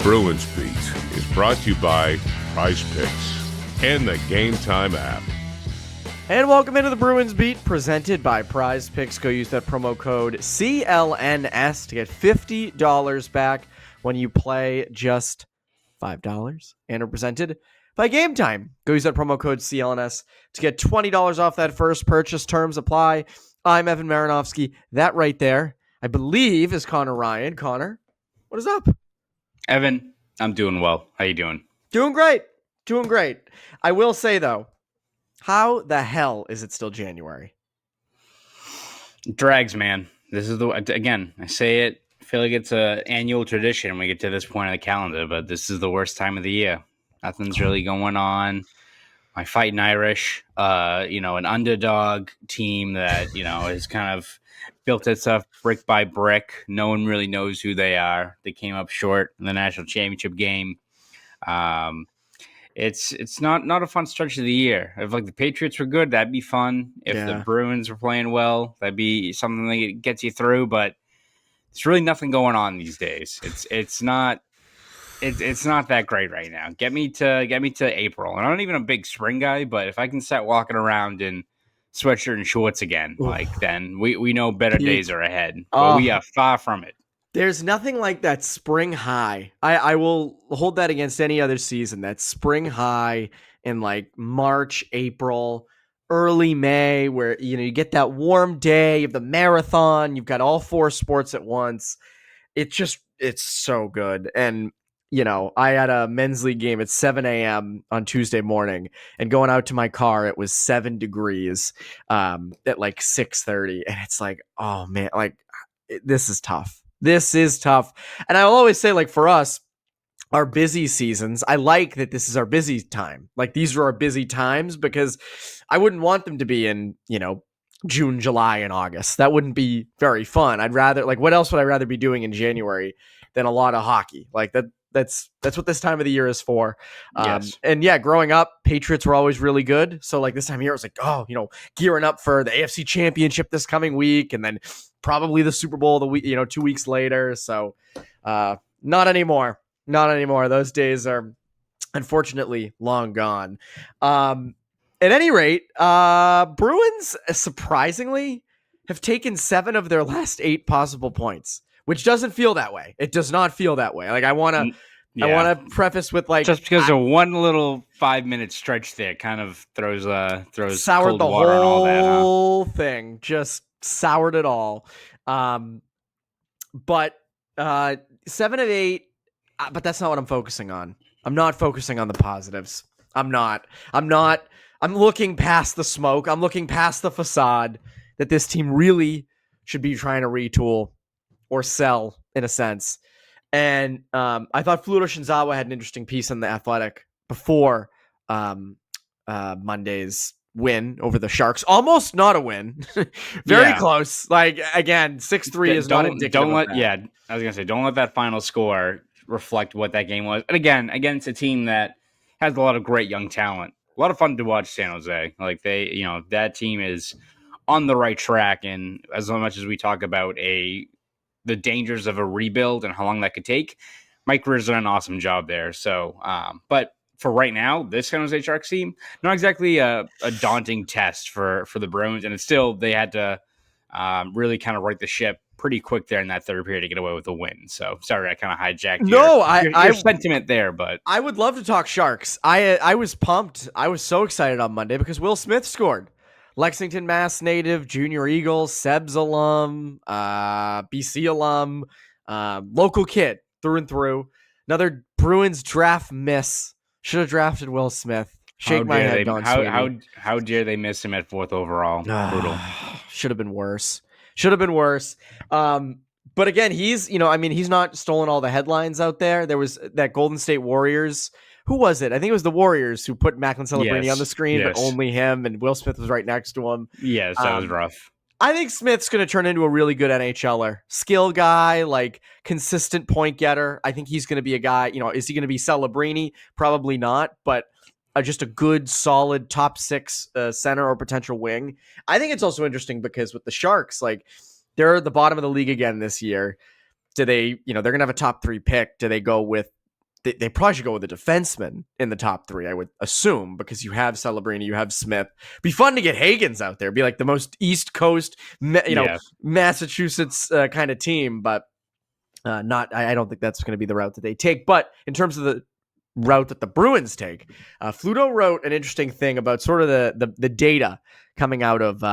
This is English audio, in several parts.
Bruins Beat is brought to you by Prize Picks and the Game Time app. And welcome into the Bruins Beat, presented by Prize Picks. Go use that promo code CLNS to get $50 back when you play just $5. And are presented by Game Time. Go use that promo code CLNS to get $20 off that first purchase. Terms apply. I'm Evan Marinofsky. That right there, I believe, is Conor Ryan. Connor, what is up? Evan, I'm doing well. How you doing? Doing great. Doing great. I will say, though, how the hell is it still January? Trags, man. This is again, I say it, I feel like it's an annual tradition when we get to this point of the calendar, but this is the worst time of the year. Nothing's really going on. My fighting Irish, an underdog team that, has kind of built itself brick by brick. No one really knows who they are. They came up short in the national championship game. It's not a fun stretch of the year. If the Patriots were good, that'd be fun. If the Bruins were playing well, that'd be something that gets you through. But there's really nothing going on these days. It's not that great right now. Get me to April, and I'm not even a big spring guy. But if I can start walking around in sweatshirt and shorts again, then we know better days are ahead. But we are far from it. There's nothing like that spring high. I will hold that against any other season. That spring high in March, April, early May, where you get that warm day, you have the marathon, you've got all four sports at once. It's so good. And I had a men's league game at 7 a.m. on Tuesday morning, and going out to my car, it was 7 degrees at 6:30, and it's oh man, this is tough. This is tough. And I'll always say, for us, our busy seasons, I like that this is our busy time. These are our busy times because I wouldn't want them to be in, June, July, and August. That wouldn't be very fun. I'd rather, what else would I rather be doing in January than a lot of hockey? That's what this time of the year is for. Yes. And yeah, growing up, Patriots were always really good. So this time of year, it was gearing up for the AFC Championship this coming week, and then probably the Super Bowl the week, 2 weeks later. So not anymore. Not anymore. Those days are unfortunately long gone. At any rate, Bruins surprisingly have taken 7 of their last 8 possible points, which doesn't feel that way. It does not feel that way. I want to preface with just because of one little 5-minute stretch there kind of throws soured cold the water and all that, whole thing. Just soured it all. But 7 of 8. But that's not what I'm focusing on. I'm not focusing on the positives. I'm not. I'm looking past the smoke. I'm looking past the facade that this team really should be trying to retool or sell, in a sense. And I thought Fleur Shinzawa had an interesting piece in The Athletic before Monday's win over the Sharks. Almost not a win. Very close. Again, 6-3 is not indicative of that. I was going to say, don't let that final score reflect what that game was. And again, against a team that has a lot of great young talent. A lot of fun to watch San Jose. That team is on the right track. And as much as we talk about the dangers of a rebuild and how long that could take, Mike Rizzo did an awesome job there. So, but for right now, this San Jose Sharks team, not exactly a daunting test for the Bruins. And it's still, they had to really kind of right the ship pretty quick there in that third period to get away with the win. So sorry, I kind of hijacked your sentiment there, but I would love to talk Sharks. I was pumped. I was so excited on Monday because Will Smith scored. Lexington, Mass native, Junior Eagle, Sebs alum, BC alum, local kid through and through. Another Bruins draft miss. Should have drafted Will Smith. Shake my head, Don Sweeney. How dare they miss him at 4th overall? Brutal. Should have been worse. But again, he's not stolen all the headlines out there. There was that Golden State Warriors. Who was it? I think it was the Warriors who put Macklin Celebrini on the screen, but only him, and Will Smith was right next to him. Yes, that was rough. I think Smith's going to turn into a really good NHLer. Skill guy, consistent point getter. I think he's going to be a guy, is he going to be Celebrini? Probably not, but just a good, solid top 6 center or potential wing. I think it's also interesting because with the Sharks, they're at the bottom of the league again this year. Do they, they're going to have a top 3 pick. Do they go with they probably should go with a defenseman in the top 3, I would assume, because you have Celebrini, you have Smith. Be fun to get Haggs out there. Be like the most East Coast, Massachusetts kind of team, but not. I don't think that's going to be the route that they take. But in terms of the route that the Bruins take, Fluto wrote an interesting thing about sort of the data coming out of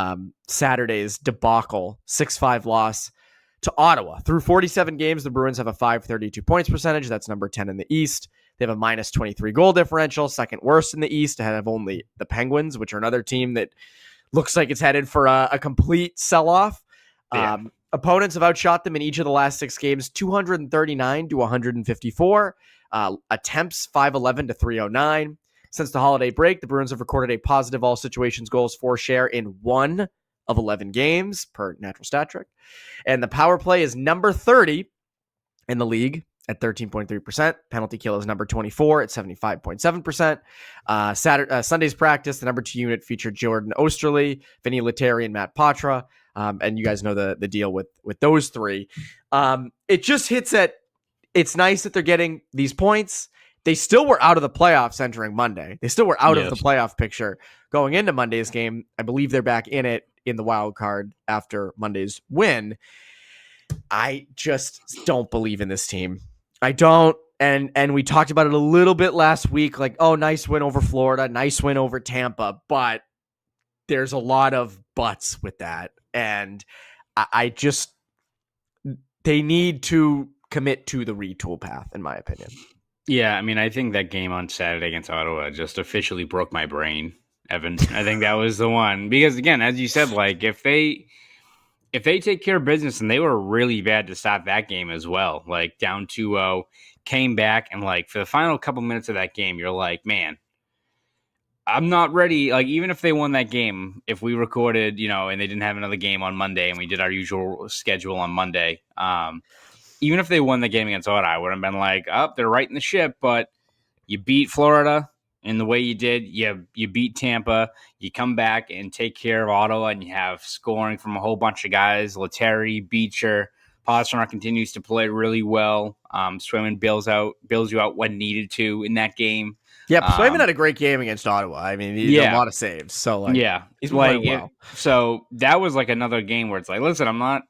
Saturday's debacle, 6-5 loss to Ottawa. Through 47 games, the Bruins have a .532 points percentage. That's number 10 in the East. They have a -23 goal differential, second worst in the East, ahead of only the Penguins, which are another team that looks like it's headed for a complete sell-off. Yeah. Opponents have outshot them in each of the last 6 games, 239 to 154. Attempts, 511 to 309. Since the holiday break, the Bruins have recorded a positive all situations goals for share in 1 of 11 games per natural stat trick. And the power play is number 30 in the league at 13.3%. Penalty kill is number 24 at 75.7%. Sunday's practice, the number 2 unit featured Jordan Osterley, Vinny Lettieri, and Matt Patra. And you guys know the deal with those 3. It just hits at, it's nice that they're getting these points. They still were out of the playoffs entering Monday. They still were out of the playoff picture going into Monday's game. I believe they're back in it in the wild card after Monday's win. I just don't believe in this team. I don't. And we talked about it a little bit last week, like, oh, nice win over Florida, nice win over Tampa, but there's a lot of buts with that. And I just, they need to commit to the retool path, in my opinion. Yeah, I mean, I think that game on Saturday against Ottawa just officially broke my brain, Evan. I think that was the one. Because, again, as you said, like, if they take care of business, and they were really bad to stop that game as well, like, down 2-0, came back, and, like, for the final couple minutes of that game, you're like, man, I'm not ready. Like, even if they won that game, if we recorded, and they didn't have another game on Monday, and we did our usual schedule on Monday, even if they won the game against Ottawa, I would have been like, oh, they're right in the ship, but you beat Florida in the way you did. You beat Tampa. You come back and take care of Ottawa, and you have scoring from a whole bunch of guys. Lettieri, Beecher, Pastrnak continues to play really well. Swayman bails you out when needed to in that game. Yeah, Swayman had a great game against Ottawa. I mean, he did a lot of saves. So, like, he's playing well. So that was like another game where it's like, listen,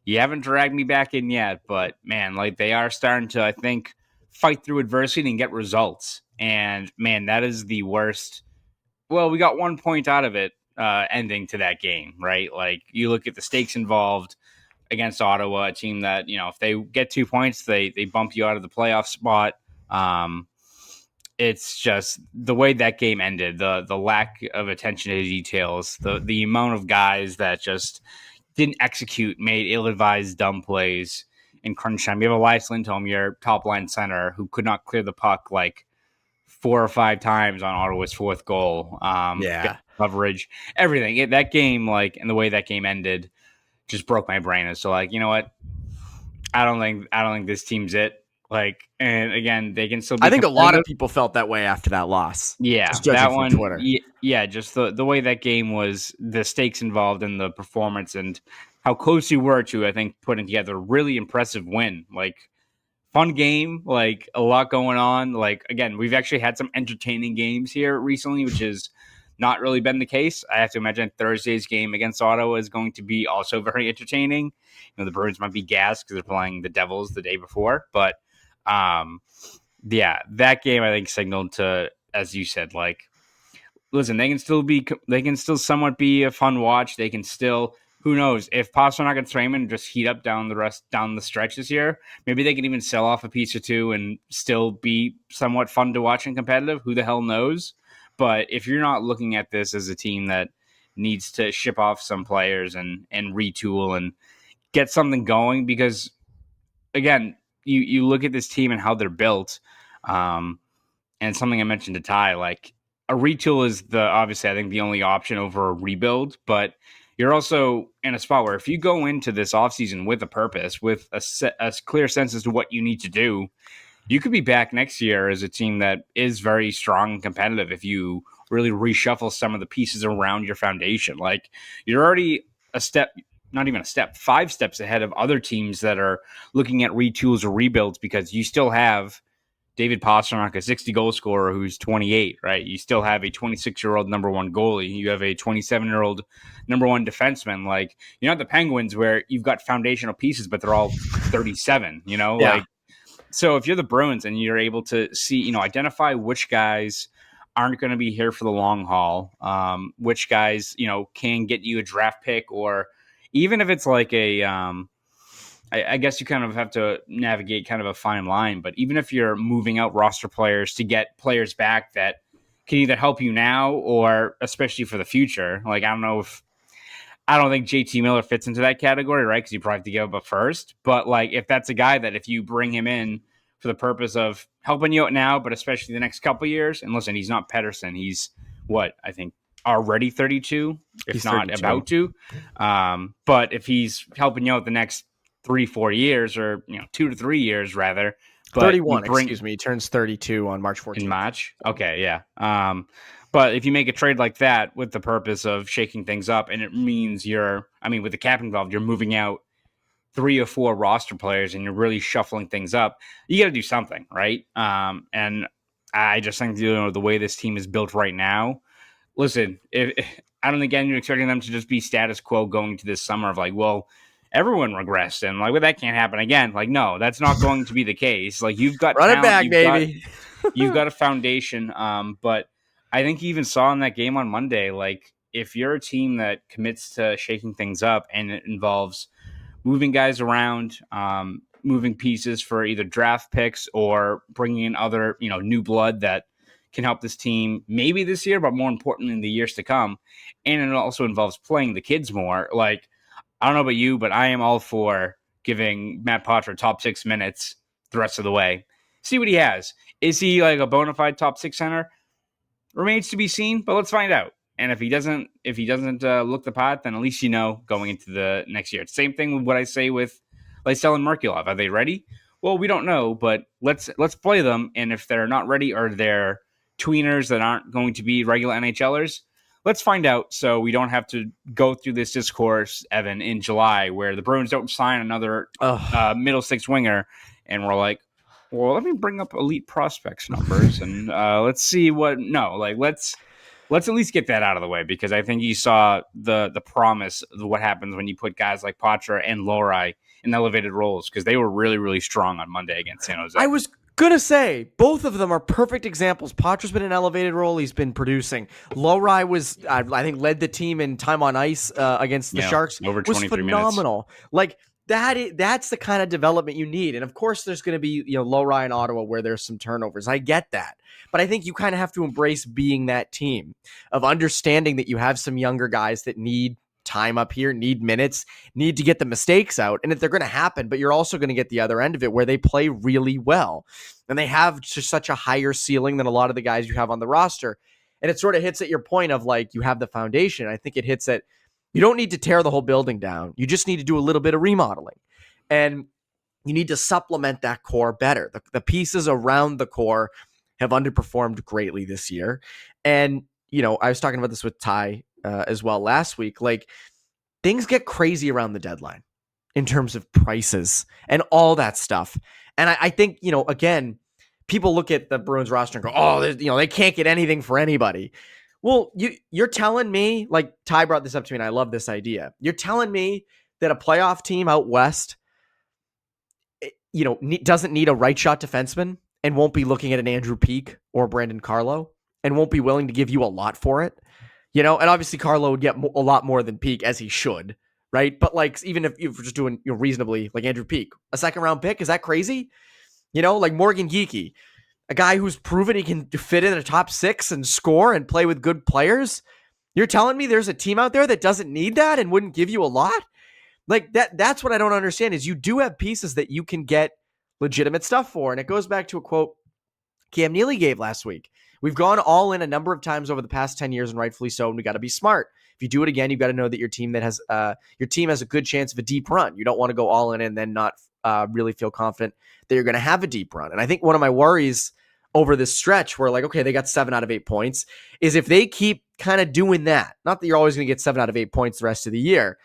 you haven't dragged me back in yet, but man, like, they are starting to, I think, fight through adversity and get results. And man, that is the worst. Well, we got 1 point out of it ending to that game, right? Like, you look at the stakes involved against Ottawa, a team that, if they get 2 points, they bump you out of the playoff spot. It's just the way that game ended, the lack of attention to details, the amount of guys that just didn't execute, made ill-advised dumb plays in crunch time. You have Elias Lindholm, your top-line center, who could not clear the puck like 4 or 5 times on Ottawa's 4th goal. Coverage, everything. That game, like, and the way that game ended just broke my brain. So, like, you know what? I don't think this team's it. Like, and again, they can still be, I think a lot of people felt that way after that loss. Yeah, that one. Twitter. Yeah, just the way that game was, the stakes involved in the performance, and how close you were to, I think, putting together a really impressive win. Like, fun game, like, a lot going on. Like, again, we've actually had some entertaining games here recently, which has not really been the case. I have to imagine Thursday's game against Ottawa is going to be also very entertaining. The Bruins might be gassed because they're playing the Devils the day before, but that game, I think, signaled to, as you said, like, listen, they can still somewhat be a fun watch. They can still, who knows, if Pastrnak and Swayman just heat up down the stretch this year, maybe they can even sell off a piece or two and still be somewhat fun to watch and competitive. Who the hell knows? But if you're not looking at this as a team that needs to ship off some players and retool and get something going, because, again, you look at this team and how they're built, and something I mentioned to Ty, like, a retool is obviously, I think, the only option over a rebuild, but you're also in a spot where if you go into this offseason with a purpose, with a clear sense as to what you need to do, you could be back next year as a team that is very strong and competitive if you really reshuffle some of the pieces around your foundation. Like, you're already not even a step, 5 steps ahead of other teams that are looking at retools or rebuilds, because you still have David Pastrnak, a 60 goal scorer who's 28, right? You still have a 26-year-old number one goalie. You have a 27-year-old number one defenseman. Like, you're not the Penguins where you've got foundational pieces, but they're all 37, Yeah. like, so if you're the Bruins and you're able to see, identify which guys aren't going to be here for the long haul, which guys, can get you a draft pick, or even if it's like I guess you kind of have to navigate kind of a fine line, but even if you're moving out roster players to get players back that can either help you now or especially for the future, like I don't think JT Miller fits into that category, right? Because you probably have to give up a first. But like, if that's a guy that if you bring him in for the purpose of helping you out now, but especially the next couple of years, and listen, he's not Pedersen. He's I think already 32, if He's not 32. about to. But if he's helping you out the next 3-4 years, or 2 to 3 years rather, but 31, excuse me. He turns 32 on March 14th. in March. Okay, yeah. But if you make a trade like that with the purpose of shaking things up, and it means with the cap involved, you're moving out 3 or 4 roster players and you're really shuffling things up, you got to do something, right? And I just think, the way this team is built right now, listen, I don't think you're expecting them to just be status quo going to this summer of like, well, everyone regressed and like, well, that can't happen again. Like, no, that's not going to be the case. Like, you've got Run talent, it back, baby. You've got a foundation. But I think you even saw in that game on Monday, like, if you're a team that commits to shaking things up and it involves moving guys around, moving pieces for either draft picks or bringing in other, new blood that can help this team maybe this year, but more importantly in the years to come. And it also involves playing the kids more. Like, I don't know about you, but I am all for giving Matt Poitras top 6 minutes the rest of the way. See what he has. Is he like a bona fide top 6 center? Remains to be seen, but let's find out. And if he doesn't look the part, then at least going into the next year. Same thing with what I say with Lysell and Merkulov. Are they ready? Well, we don't know, but let's play them. And if they're not ready, or they're tweeners that aren't going to be regular NHLers, let's find out, so we don't have to go through this discourse, Evan, in July, where the Bruins don't sign another middle six winger, and we're like, well, let me bring up elite prospects numbers, and let's see what. No, like let's at least get that out of the way, because I think you saw the promise of what happens when you put guys like Poitras and Lohrei in elevated roles, because they were really, really strong on Monday against San Jose. I was gonna say both of them are perfect examples. Poitras's been in an elevated role; he's been producing. Lohrei was, I think, led the team in time on ice against the Sharks. Over 23 phenomenal. minutes. Like that's the kind of development you need. And of course, there's going to be Lohrei in Ottawa where there's some turnovers. I get that, but I think you kind of have to embrace being that team, of understanding that you have some younger guys that need time up here, need minutes, need to get the mistakes out, and if they're going to happen, but you're also going to get the other end of it where they play really well and they have just such a higher ceiling than a lot of the guys you have on the roster. And it sort of hits at your point of like, you have the foundation. I think it hits at, you don't need to tear the whole building down. You just need to do a little bit of remodeling, and you need to supplement that core better. The pieces around the core have underperformed greatly this year. And, I was talking about this with Ty as well last week. Like, things get crazy around the deadline in terms of prices and all that stuff. And I think, again, people look at the Bruins roster and go, oh, they can't get anything for anybody. Well, you're telling me, like Ty brought this up to me, and I love this idea. You're telling me that a playoff team out west, doesn't need a right shot defenseman and won't be looking at an Andrew Peeke or Brandon Carlo and won't be willing to give you a lot for it. And obviously Carlo would get a lot more than Peeke, as he should, right? But like, even if you're just doing reasonably, like Andrew Peeke, a second round pick, is that crazy? Like Morgan Geekie, a guy who's proven he can fit in a top 6 and score and play with good players. You're telling me there's a team out there that doesn't need that and wouldn't give you a lot? Like that's what I don't understand, is you do have pieces that you can get legitimate stuff for. And it goes back to a quote Cam Neely gave last week. We've gone all in a number of times over the past 10 years, and rightfully so, and we got to be smart. If you do it again, you've got to know that your team has a good chance of a deep run. You don't want to go all in and then not really feel confident that you're going to have a deep run. And I think one of my worries over this stretch where like, okay, they got 7 out of 8 points, is if they keep kind of doing that, not that you're always going to get 7 out of 8 points the rest of the year,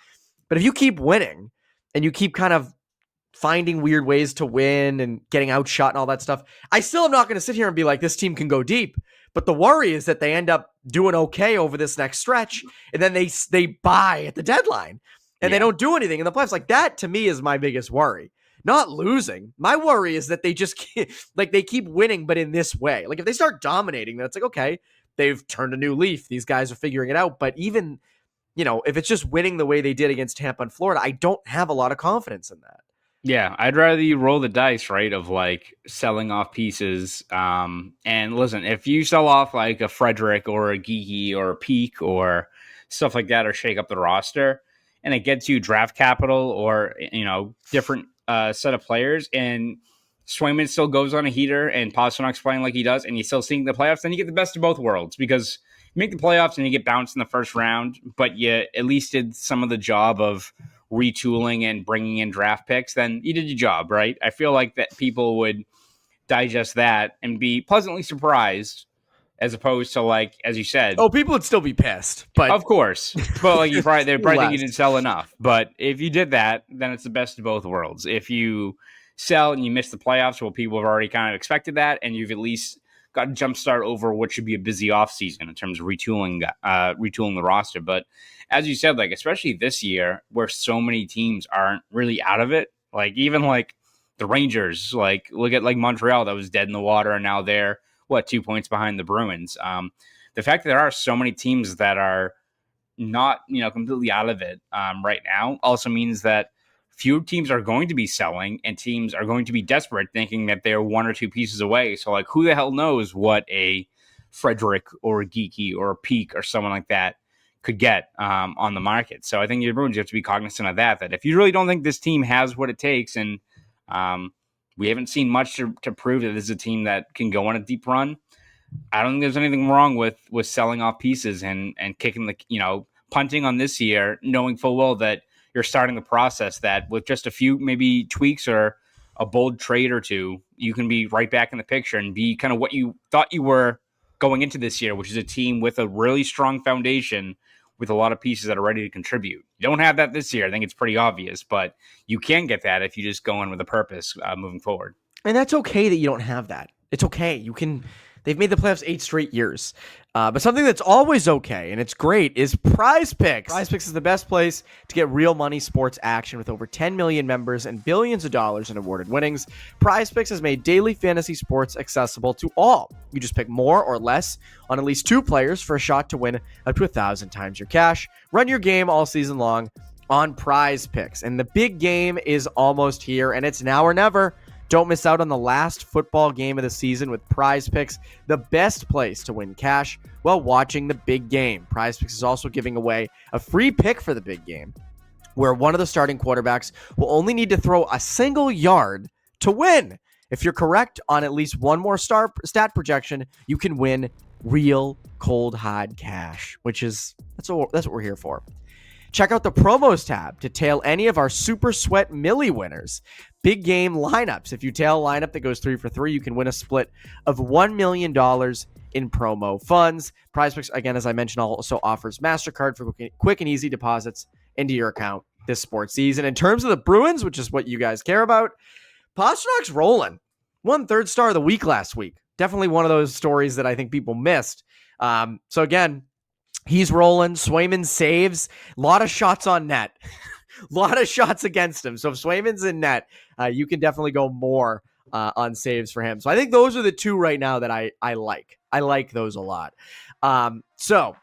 but if you keep winning and you keep kind of finding weird ways to win and getting outshot and all that stuff. I still am not going to sit here and be like, this team can go deep. But the worry is that they end up doing okay over this next stretch, and then they buy at the deadline, and they don't do anything in the playoffs. Like, that to me is my biggest worry. Not losing. My worry is that they just they keep winning, but in this way. Like, if they start dominating, then it's like, okay, they've turned a new leaf. These guys are figuring it out. But even, if it's just winning the way they did against Tampa and Florida, I don't have a lot of confidence in that. Yeah, I'd rather you roll the dice, right, of like selling off pieces. And listen, if you sell off like a Frederick or a Geeky or a Peak or stuff like that, or shake up the roster, and it gets you draft capital or different set of players, and Swayman still goes on a heater and Pasternak's playing like he does, and you still seeing the playoffs, then you get the best of both worlds, because you make the playoffs and you get bounced in the first round, but you at least did some of the job of retooling and bringing in draft picks. Then you did your job, right? I feel like that people would digest that and be pleasantly surprised, as opposed to, like, as you said, people would still be pissed, but of course, but like they'd probably think you didn't sell enough. But if you did that, then it's the best of both worlds. If you sell and you miss the playoffs, well, people have already kind of expected that, and you've at least got a jump start over what should be a busy offseason in terms of retooling the roster. But as you said, like, especially this year where so many teams aren't really out of it, like even like the Rangers, like look at like Montreal that was dead in the water, and now they're 2 points behind the Bruins. The fact that there are so many teams that are not completely out of it right now also means that few teams are going to be selling, and teams are going to be desperate, thinking that they're one or two pieces away. So, like, who the hell knows what a Frederick or a Geeky or a Peak or someone like that could get on the market. So I think you have to be cognizant of that if you really don't think this team has what it takes, and we haven't seen much to prove that this is a team that can go on a deep run, I don't think there's anything wrong with selling off pieces and kicking punting on this year, knowing full well that you're starting the process, that with just a few maybe tweaks or a bold trade or two, you can be right back in the picture and be kind of what you thought you were going into this year, which is a team with a really strong foundation with a lot of pieces that are ready to contribute. You don't have that this year. I think it's pretty obvious, but you can get that if you just go in with a purpose moving forward. And that's okay that you don't have that. It's okay. They've made the playoffs 8 straight years. But something that's always okay, and it's great, is Prize Picks. Prize Picks is the best place to get real money sports action with over 10 million members and billions of dollars in awarded winnings. Prize Picks has made daily fantasy sports accessible to all. You just pick more or less on at least 2 players for a shot to win up to 1,000 times your cash. Run your game all season long on Prize Picks. And the big game is almost here, and it's now or never. Don't miss out on the last football game of the season with Prize Picks, the best place to win cash while watching the big game. Prize Picks is also giving away a free pick for the big game, where one of the starting quarterbacks will only need to throw a single yard to win. If you're correct on at least one more stat projection, you can win real cold hard cash, that's what we're here for. Check out the promos tab to tail any of our Super Sweat Millie winners. Big game lineups. If you tail a lineup that goes 3 for 3, you can win a split of $1 million in promo funds. PrizePicks, again, as I mentioned, also offers MasterCard for quick and easy deposits into your account this sports season. In terms of the Bruins, which is what you guys care about, Pasternak's rolling. Won 3rd star of the week last week. Definitely one of those stories that I think people missed. So again, he's rolling. Swayman saves. A lot of shots on net. A lot of shots against him. So if Swayman's in net, you can definitely go more on saves for him. So I think those are the 2 right now that I like. I like those a lot. So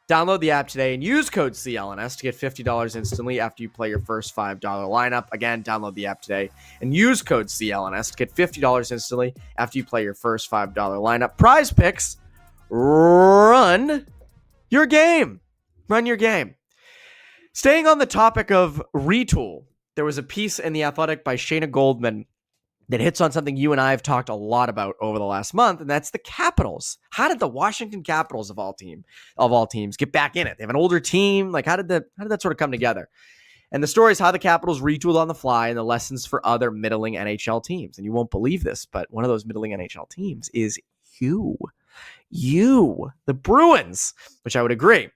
download the app today and use code CLNS to get $50 instantly after you play your first $5 lineup. Again, download the app today and use code CLNS to get $50 instantly after you play your first $5 lineup. Prize Picks, run your game. Run your game. Staying on the topic of Retool, there was a piece in The Athletic by Shayna Goldman that hits on something you and I have talked a lot about over the last month, and that's the Capitals. How did the Washington Capitals of all teams get back in it? They have an older team. Like, how did that sort of come together? And the story is how the Capitals retooled on the fly and the lessons for other middling NHL teams. And you won't believe this, but one of those middling NHL teams is you, the Bruins, which I would agree.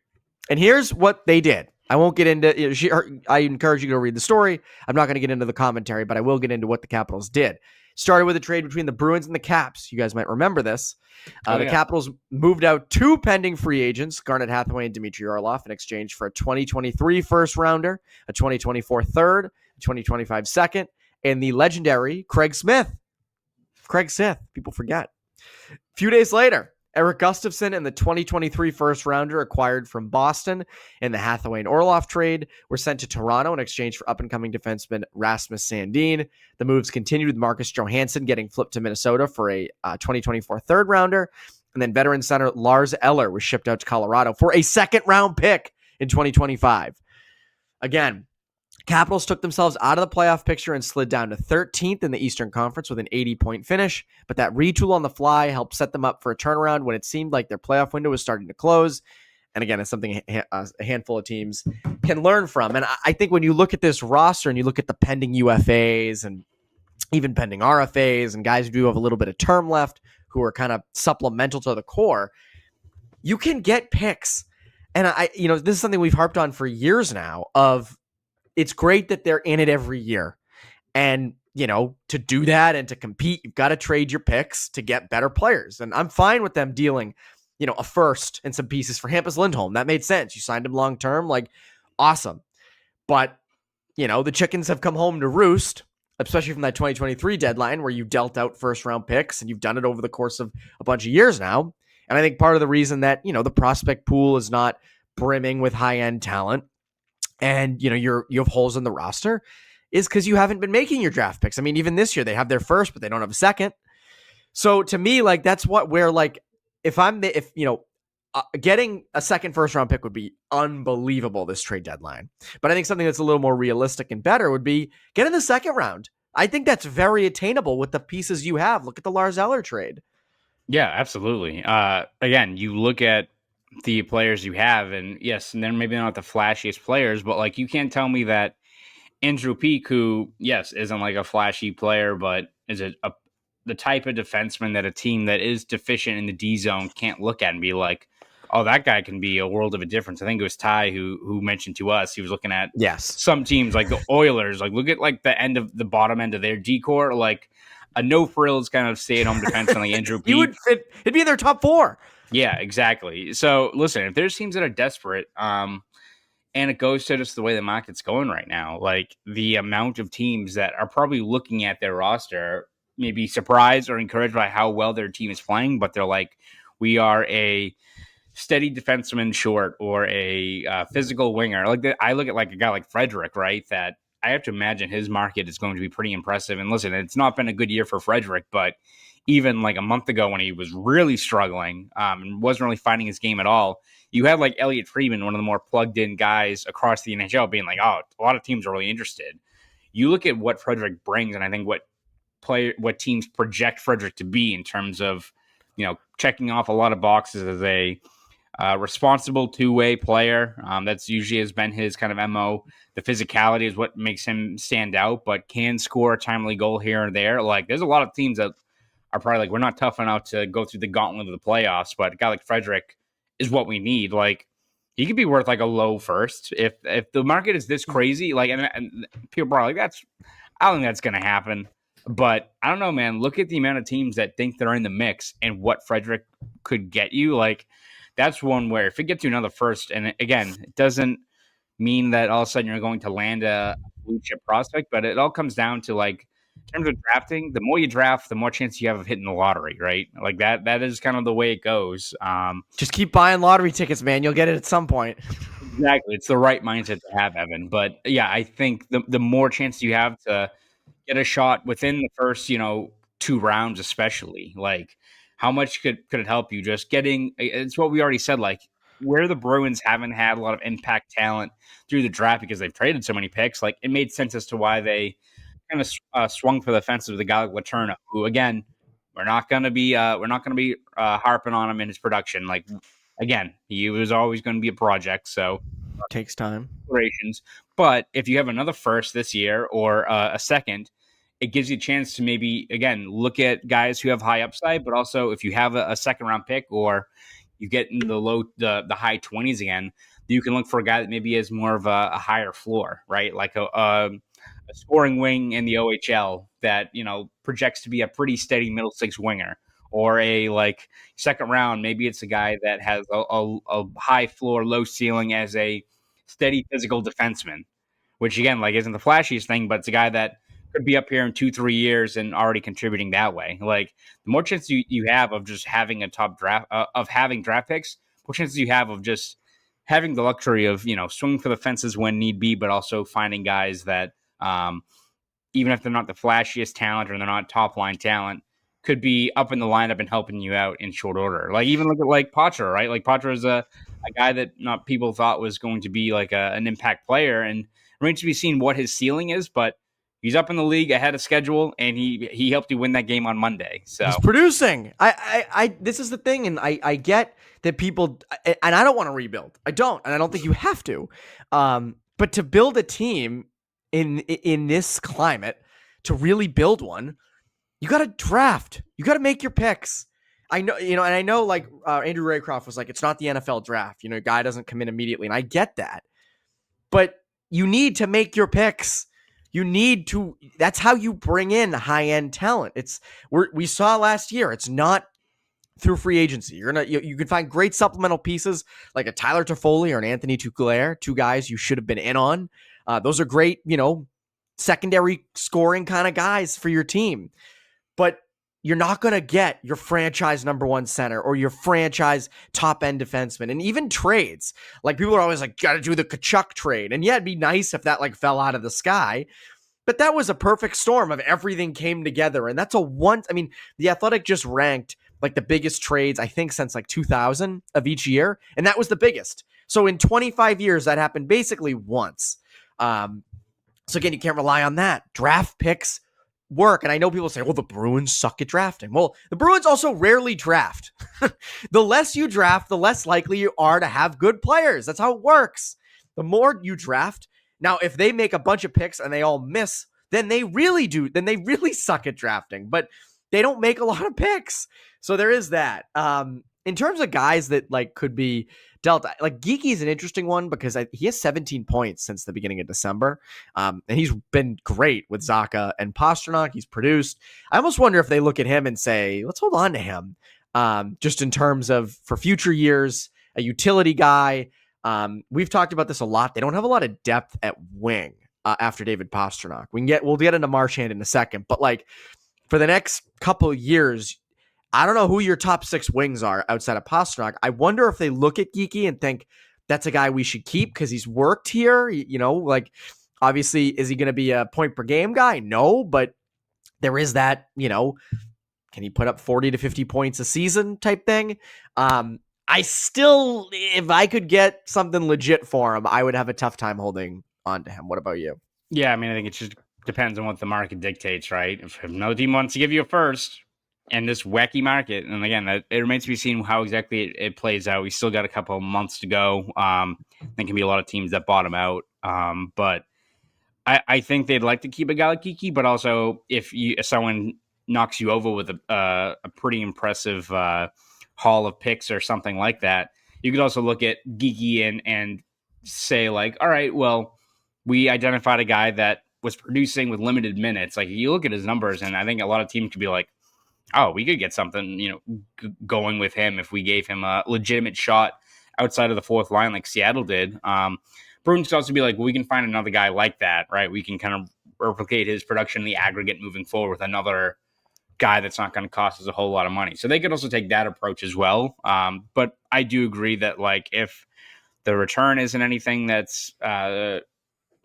And here's what they did. I won't get into I encourage you to read the story. I'm not going to get into the commentary, but I will get into what the Capitals did. Started with a trade between the Bruins and the Caps. You guys might remember this. The Capitals moved out 2 pending free agents, Garnet Hathaway and Dmitry Orlov, in exchange for a 2023 first rounder, a 2024 third, a 2025 second, and the legendary Craig Smith. Craig Smith, people forget. A few days later, Eric Gustafsson and the 2023 first rounder acquired from Boston in the Hathaway and Orlov trade were sent to Toronto in exchange for up-and-coming defenseman Rasmus Sandin. The moves continued with Marcus Johansson getting flipped to Minnesota for a 2024 third rounder. And then veteran center Lars Eller was shipped out to Colorado for a second-round pick in 2025. Again, Capitals took themselves out of the playoff picture and slid down to 13th in the Eastern Conference with an 80-point finish, but that retool on the fly helped set them up for a turnaround when it seemed like their playoff window was starting to close. And again, it's something a handful of teams can learn from. And I think when you look at this roster and you look at the pending UFAs and even pending RFAs and guys who do have a little bit of term left who are kind of supplemental to the core, you can get picks. And this is something we've harped on for years now of, it's great that they're in it every year. And, to do that and to compete, you've got to trade your picks to get better players. And I'm fine with them dealing, a first and some pieces for Hampus Lindholm. That made sense. You signed him long-term, awesome. But, the chickens have come home to roost, especially from that 2023 deadline where you dealt out first-round picks and you've done it over the course of a bunch of years now. And I think part of the reason that, the prospect pool is not brimming with high-end talent and, you have holes in the roster is because you haven't been making your draft picks. I mean, even this year they have their first, but they don't have a second. So to me, that's getting a second first round pick would be unbelievable this trade deadline. But I think something that's a little more realistic and better would be get in the second round. I think that's very attainable with the pieces you have. Look at the Lars Eller trade. Yeah, absolutely. Again, you look at the players you have, and yes, and they're maybe not the flashiest players, but you can't tell me that Andrew Peak, who yes isn't a flashy player, but is the type of defenseman that a team that is deficient in the D zone can't look at and be like, oh, that guy can be a world of a difference. I think it was Ty who mentioned to us he was looking at some teams like the Oilers, look at the bottom end of their D-core, a no frills kind of stay at home defenseman like Andrew Peak. It'd be in their top 4. Yeah, exactly. So listen, if there's teams that are desperate, and it goes to just the way the market's going right now, the amount of teams that are probably looking at their roster, maybe surprised or encouraged by how well their team is playing, but they're like, we are a steady defenseman short or a physical winger. I look at a guy like Frederick, right? That I have to imagine his market is going to be pretty impressive. And listen, it's not been a good year for Frederick, but even a month ago when he was really struggling and wasn't really finding his game at all, you had Elliot Friedman, one of the more plugged in guys across the NHL, being oh, a lot of teams are really interested. You look at what Frederick brings, and I think what teams project Frederick to be in terms of, checking off a lot of boxes as a responsible two-way player. That's usually has been his kind of MO. The physicality is what makes him stand out, but can score a timely goal here and there. There's a lot of teams that are probably we're not tough enough to go through the gauntlet of the playoffs, but a guy like Frederick is what we need. He could be worth a low first if the market is this crazy. And people are I don't think that's going to happen. But I don't know, man. Look at the amount of teams that think they're in the mix and what Frederick could get you. That's one where if it gets you another first, and again, it doesn't mean that all of a sudden you're going to land a blue chip prospect, but it all comes down to in terms of drafting, the more you draft, the more chance you have of hitting the lottery, right? That is kind of the way it goes. Just keep buying lottery tickets, man. You'll get it at some point. Exactly. It's the right mindset to have, Evan. But yeah, I think the more chance you have to get a shot within the first, 2 rounds, especially, how much could it help you just getting, it's what we already said, where the Bruins haven't had a lot of impact talent through the draft because they've traded so many picks, it made sense as to why they kind of swung for the fence with a guy like Letourneau, who again, we're not going to be harping on him in his production. Again, he was always going to be a project, so takes time. But if you have another first this year or a second, it gives you a chance to maybe again look at guys who have high upside, but also if you have a second round pick or you get into the high 20s again, you can look for a guy that maybe has more of a higher floor, right? Like a scoring wing in the OHL that, projects to be a pretty steady middle six winger, or a like second round. Maybe it's a guy that has a high floor, low ceiling as a steady physical defenseman, which again, like isn't the flashiest thing, but it's a guy that could be up here in 2-3 years and already contributing that way. Like the more chances you have of just having a top draft, of having draft picks, more chances you have of just having the luxury of, swinging for the fences when need be, but also finding guys that, even if they're not the flashiest talent or they're not top line talent, could be up in the lineup and helping you out in short order. Like even look at like Patra, right? Like Patra is a guy that not people thought was going to be like an impact player, and remains to be seen what his ceiling is, but he's up in the league ahead of schedule, and he helped you win that game on Monday. So he's producing. I this is the thing, and I get that people, and I don't want to rebuild. I don't, and I don't think you have to. But to build a team in this climate, to really build one, you got to draft. You got to make your picks. I know, and I know, like Andrew Raycroft was like, it's not the NFL draft. A guy doesn't come in immediately, and I get that. But you need to make your picks. You need to. That's how you bring in high-end talent. We saw last year. It's not through free agency. You can find great supplemental pieces like a Tyler Toffoli or an Anthony Duclair, two guys you should have been in on. Those are great, secondary scoring kind of guys for your team. But you're not going to get your franchise number one center or your franchise top end defenseman. And even trades, like people are always like, got to do the Kachuk trade. And yeah, it'd be nice if that like fell out of the sky. But that was a perfect storm of everything came together. And that's The Athletic just ranked like the biggest trades, I think, since like 2000 of each year. And that was the biggest. So in 25 years, that happened basically once. So again, you can't rely on that. Draft picks work. And I know people say, well, the Bruins suck at drafting. Well, the Bruins also rarely draft. The less you draft, the less likely you are to have good players. That's how it works. The more you draft. Now, if they make a bunch of picks and they all miss, then they really do. Then they really suck at drafting. But they don't make a lot of picks. So there is that. In terms of guys that like could be dealt, like Geeky is an interesting one because he has 17 points since the beginning of December. And he's been great with Zacha and Pastrnak. He's produced. I almost wonder if they look at him and say, let's hold on to him. Just in terms of for future years, a utility guy. We've talked about this a lot. They don't have a lot of depth at wing after David Pastrnak. We'll get into Marchand in a second, but like for the next couple of years, I don't know who your top six wings are outside of Pastrnak. I wonder if they look at Geeky and think that's a guy we should keep because he's worked here. Like obviously, is he going to be a point per game guy? No, but there is that, can he put up 40 to 50 points a season type thing? I still, if I could get something legit for him, I would have a tough time holding on to him. What about you? Yeah, I think it just depends on what the market dictates, right? If another team wants to give you a first in this wacky market, and again, it remains to be seen how exactly it plays out. We still got a couple of months to go. There can be a lot of teams that bottom out, but I think they'd like to keep a guy like Geeky, but also if someone knocks you over with a pretty impressive haul of picks or something like that, you could also look at Geeky and say like, all right, well, we identified a guy that was producing with limited minutes. Like you look at his numbers, and I think a lot of teams could be like, oh, we could get something, going with him if we gave him a legitimate shot outside of the fourth line like Seattle did. Bruins could also be like, well, we can find another guy like that, right? We can kind of replicate his production in the aggregate moving forward with another guy that's not going to cost us a whole lot of money. So they could also take that approach as well. But I do agree that like if the return isn't anything that's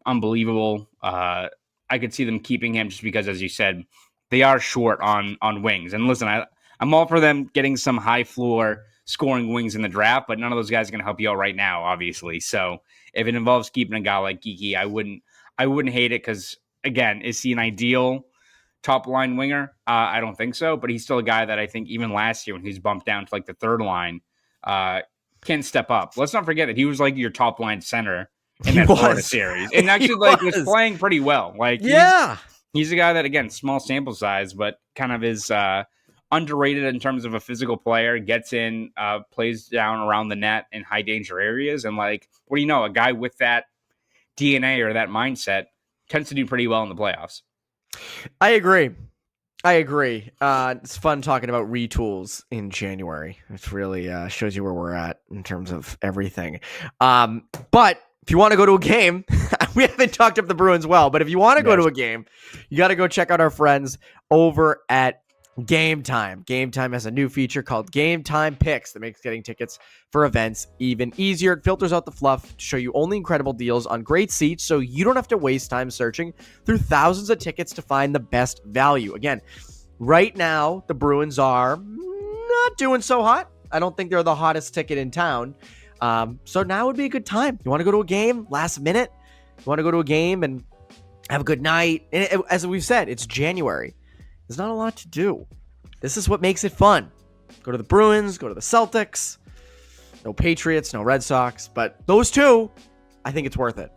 unbelievable, I could see them keeping him just because, as you said, they are short on wings. And listen, I'm all for them getting some high floor scoring wings in the draft, but none of those guys are going to help you out right now, obviously. So if it involves keeping a guy like Geeky, I wouldn't hate it because, again, is he an ideal top line winger? I don't think so, but he's still a guy that I think even last year when he's bumped down to like the third line, can step up. Let's not forget that he was like your top line center in that Florida series, and actually was playing pretty well. Like he's a guy that, again, small sample size, but kind of is underrated in terms of a physical player, gets in, plays down around the net in high danger areas. And like, what do you know? A guy with that DNA or that mindset tends to do pretty well in the playoffs. I agree. It's fun talking about retools in January. It really shows you where we're at in terms of everything. But if you want to go to a game, we haven't talked up the Bruins well, but if you want to go to a game, you got to go check out our friends over at Game Time. Game Time has a new feature called Game Time Picks that makes getting tickets for events even easier. It filters out the fluff to show you only incredible deals on great seats, so you don't have to waste time searching through thousands of tickets to find the best value. Again, right now, the Bruins are not doing so hot. I don't think they're the hottest ticket in town. So now would be a good time. You want to go to a game last minute? You want to go to a game and have a good night? And as we've said, it's January. There's not a lot to do. This is what makes it fun. Go to the Bruins, go to the Celtics. No Patriots, no Red Sox, but those two, I think it's worth it.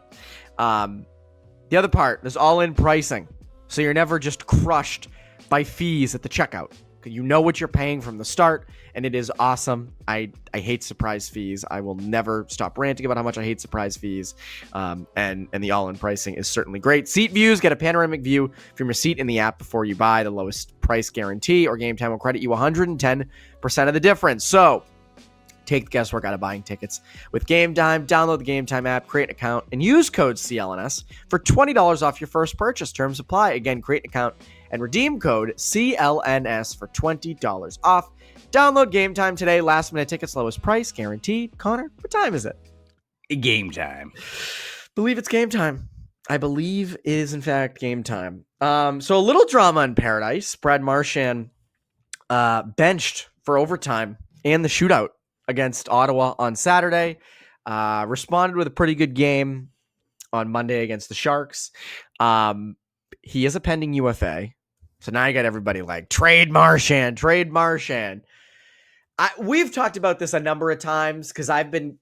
The other part, there's all-in pricing. So you're never just crushed by fees at the checkout. You know what you're paying from the start, and it is awesome. I hate surprise fees. I will never stop ranting about how much I hate surprise fees. And the all-in pricing is certainly great. Seat views, get a panoramic view from your seat in the app before you buy. The lowest price guarantee, or Game Time will credit you 110% of the difference. So take the guesswork out of buying tickets with Game Time. Download the Game Time app, create an account, and use code CLNS for $20 off your first purchase. Terms apply. Again, create an account and redeem code CLNS for $20 off. Download Game Time today. Last minute tickets, lowest price guaranteed. Connor, what time is it? Game time. Believe it's game time. I believe it is in fact game time. So a little drama in paradise. Brad Marchand benched for overtime and the shootout against Ottawa on Saturday. Responded with a pretty good game on Monday against the Sharks. He is a pending UFA. So now you got everybody like, trade Marchand. We've talked about this a number of times because I've been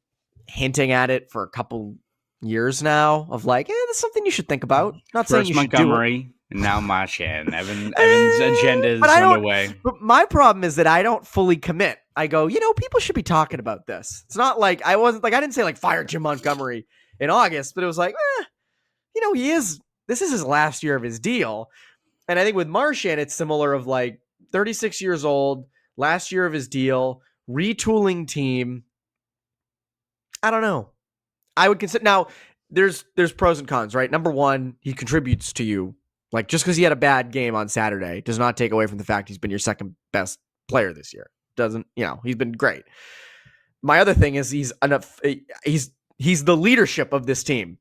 hinting at it for a couple years now of like, that's something you should think about. Not saying First you Montgomery, should do it. and now Marchand. Evan's agenda is underway. But my problem is that I don't fully commit. I go, people should be talking about this. It's not like I didn't say like fire Jim Montgomery in August, but it was like, this is his last year of his deal. And I think with Marchand, it's similar of like 36 years old, last year of his deal, retooling team. I don't know. I would consider now there's pros and cons, right? Number one, he contributes to you. Like just because he had a bad game on Saturday does not take away from the fact he's been your second best player this year. Doesn't, he's been great. My other thing is he's the leadership of this team.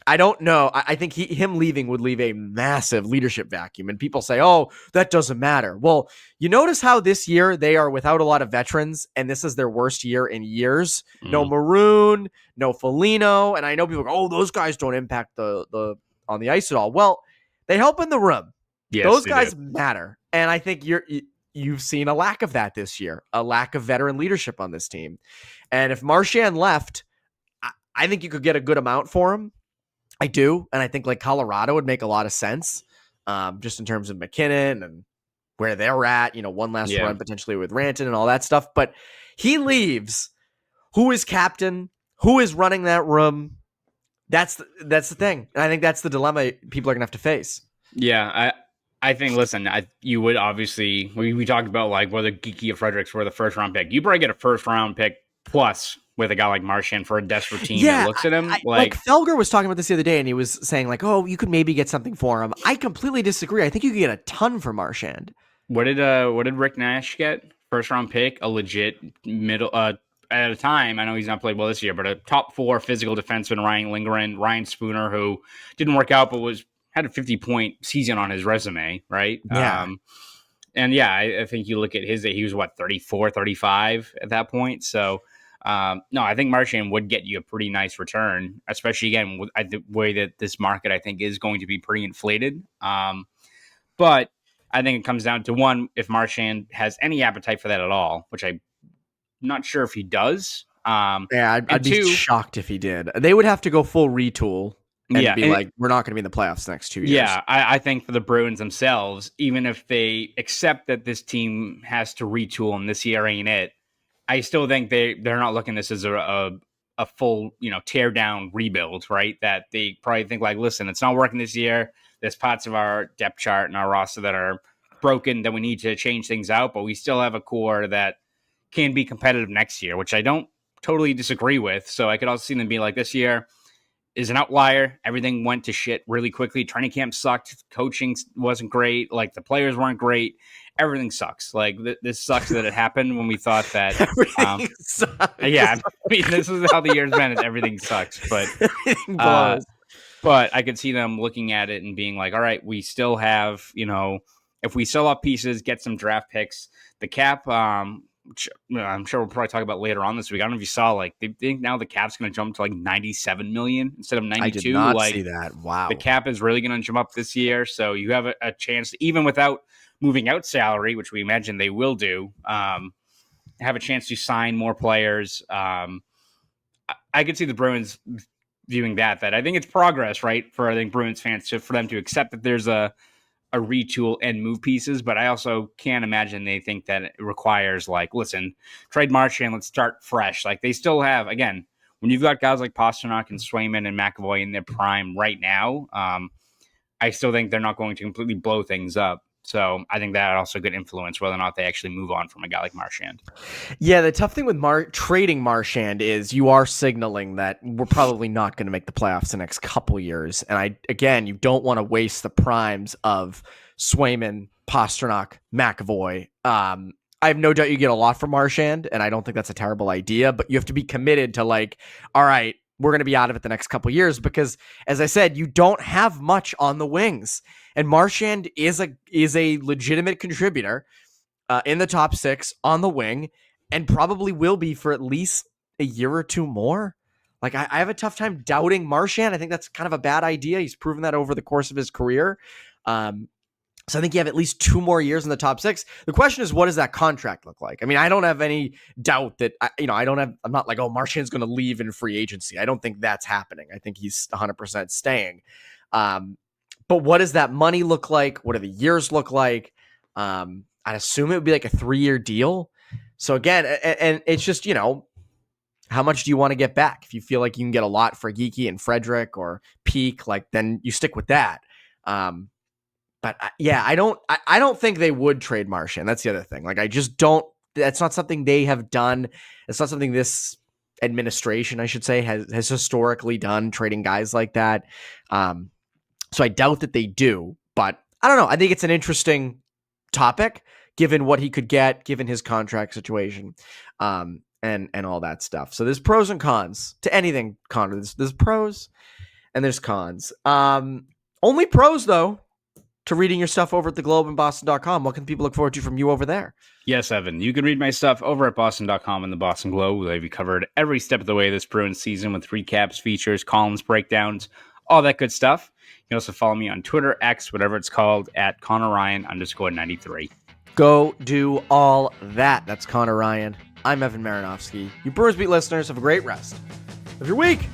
I don't know. I think him leaving would leave a massive leadership vacuum. And people say, oh, that doesn't matter. Well, you notice how this year they are without a lot of veterans, and this is their worst year in years. No Maroon, no Foligno. And I know people go, oh, those guys don't impact the on the ice at all. Well, they help in the room. Yes, those guys matter. And I think you've seen a lack of that this year, a lack of veteran leadership on this team. And if Marchand left, I think you could get a good amount for him. I do. And I think like Colorado would make a lot of sense just in terms of McKinnon and where they're at, one last run potentially with Ranton and all that stuff. But he leaves. Who is captain? Who is running that room? That's the thing. And I think that's the dilemma people are going to have to face. Yeah, I think, listen, you would obviously, we talked about like whether Geeky or Fredericks were the first round pick. You probably get a first round pick plus with a guy like Marchand for a desperate team that looks at him. Like Felger was talking about this the other day, and he was saying like, oh, you could maybe get something for him. I completely disagree. I think you could get a ton for Marchand. What did Rick Nash get? First round pick, a legit middle at a time. I know he's not played well this year, but a top 4 physical defenseman, Ryan Lindgren, Ryan Spooner, who didn't work out, but had a 50-point season on his resume, right? Yeah. I think you look at his day, he was 34, 35 at that point. So no, I think Marchand would get you a pretty nice return, especially again with the way that this market I think is going to be pretty inflated. But I think it comes down to one, if Marchand has any appetite for that at all, which I'm not sure if he does. I'd be shocked if he did. They would have to go full retool. and be like, we're not going to be in the playoffs the next 2 years. Yeah, I think for the Bruins themselves, even if they accept that this team has to retool and this year ain't it, I still think they're not looking at this as a full, tear down rebuild, right? That they probably think like, listen, it's not working this year. There's parts of our depth chart and our roster that are broken that we need to change things out, but we still have a core that can be competitive next year, which I don't totally disagree with. So I could also see them be like, this year is an outlier. Everything went to shit really quickly. Training camp sucked. Coaching wasn't great. Like, the players weren't great. Everything sucks. Like, this sucks that it happened when we thought that. Everything sucks. Yeah, I mean, this is how the year's been. Is everything sucks. But everything blows. But I could see them looking at it and being like, all right, we still have, if we sell off pieces, get some draft picks, the cap, which I'm sure we'll probably talk about later on this week. I don't know if you saw, like, they think now the cap's going to jump to like 97 million instead of 92. I did not see that. Wow. The cap is really going to jump up this year. So you have a chance, even without moving out salary, which we imagine they will do, have a chance to sign more players. I could see the Bruins viewing that I think it's progress, right? For Bruins fans for them to accept that there's a retool and move pieces, but I also can't imagine they think that it requires, like, listen, trade Marchand, let's start fresh. Like, they still have, again, when you've got guys like Pastrnak and Swayman and McAvoy in their prime right now, I still think they're not going to completely blow things up. So I think that also could influence whether or not they actually move on from a guy like Marchand. Yeah, the tough thing with trading Marchand is you are signaling that we're probably not going to make the playoffs the next couple years. And you don't want to waste the primes of Swayman, Pastrnak, McAvoy. I have no doubt you get a lot from Marchand, and I don't think that's a terrible idea, but you have to be committed to, like, all right, we're going to be out of it the next couple years because, as I said, you don't have much on the wings. And Marchand is a legitimate contributor in the top six on the wing, and probably will be for at least a year or two more. Like, I have a tough time doubting Marchand. I think that's kind of a bad idea. He's proven that over the course of his career. So I think you have at least 2 more years in the top six. The question is, what does that contract look like? I mean, I don't have any doubt that, I'm not like, oh, Marchand's going to leave in free agency. I don't think that's happening. I think he's 100% staying. But what does that money look like? What do the years look like? I'd assume it would be like a 3-year deal. So again, and it's just, how much do you want to get back? If you feel like you can get a lot for Geeky and Frederick or Peak, like, then you stick with that. But yeah, I don't think they would trade Marchand. That's the other thing. Like, I just don't. That's not something they have done. It's not something this administration, I should say, has historically done, trading guys like that. So I doubt that they do. But I don't know. I think it's an interesting topic, given what he could get, given his contract situation, and all that stuff. So there's pros and cons to anything, Connor. There's pros and there's cons. Only pros, though, to reading your stuff over at the Globe and Boston.com. What can people look forward to from you over there? Yes, Evan. You can read my stuff over at Boston.com and the Boston Globe. They've covered every step of the way this Bruins season with recaps, features, columns, breakdowns, all that good stuff. You can also follow me on Twitter, X, whatever it's called, at Conor Ryan _93. Go do all that. That's Conor Ryan. I'm Evan Marinofsky. You Bruins Beat listeners, have a great rest of your week.